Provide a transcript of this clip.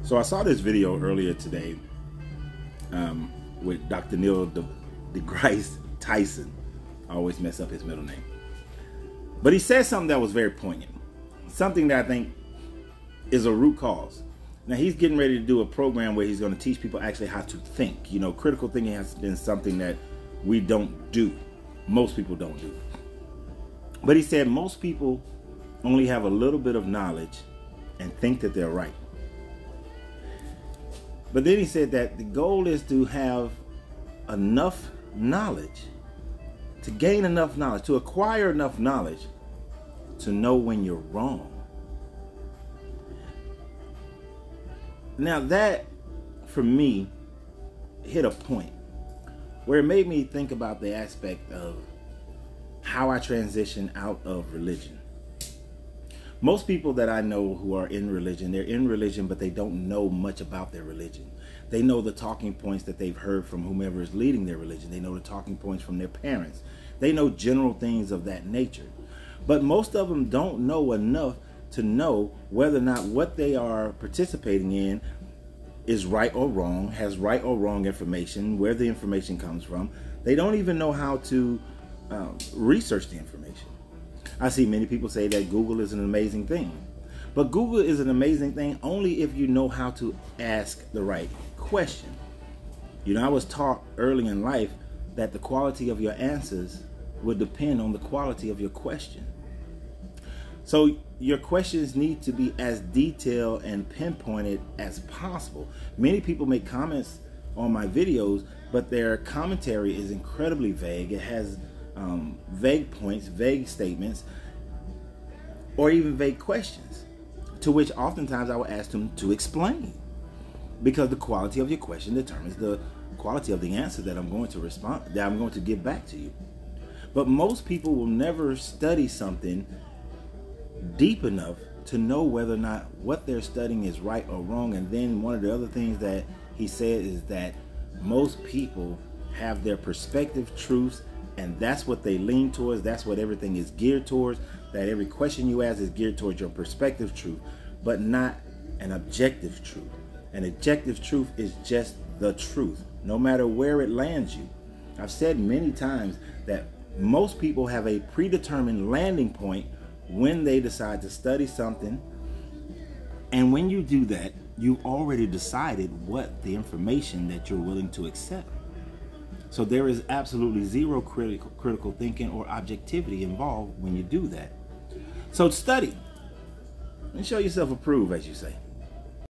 So I saw this video earlier today with Dr. Neil deGrasse Tyson. I always mess up his middle name. But he said something that was very poignant. Something that I think is a root cause. Now he's getting ready to do a program where he's going to teach people actually how to think. You know, critical thinking has been something that we don't do. Most people don't do. But he said most people only have a little bit of knowledge and think that they're right. But then he said that the goal is to have enough knowledge, to gain enough knowledge, to acquire enough knowledge to know when you're wrong. Now that, for me, hit a point where it made me think about the aspect of how I transition out of religion. Most people that I know who are in religion, they're in religion, but they don't know much about their religion. They know the talking points that they've heard from whomever is leading their religion. They know the talking points from their parents. They know general things of that nature. But most of them don't know enough to know whether or not what they are participating in is right or wrong, has right or wrong information, where the information comes from. They don't even know how to research the information. I see many people say that Google is an amazing thing. But Google is an amazing thing only if you know how to ask the right question. You know, I was taught early in life that the quality of your answers would depend on the quality of your question. So your questions need to be as detailed and pinpointed as possible. Many people make comments on my videos, but their commentary is incredibly vague. It has vague points, vague statements, or even vague questions, to which oftentimes I will ask them to explain, because the quality of your question determines the quality of the answer that I'm going to respond, that I'm going to give back to you. But most people will never study something deep enough to know whether or not what they're studying is right or wrong. And then one of the other things that he said is that most people have their perspective truths, and that's what they lean towards. That's what everything is geared towards. That every question you ask is geared towards your perspective truth, but not an objective truth. An objective truth is just the truth, no matter where it lands you. I've said many times that most people have a predetermined landing point when they decide to study something. And when you do that, you've already decided what the information that you're willing to accept. So there is absolutely zero critical thinking or objectivity involved when you do that. So study and show yourself approved, as you say.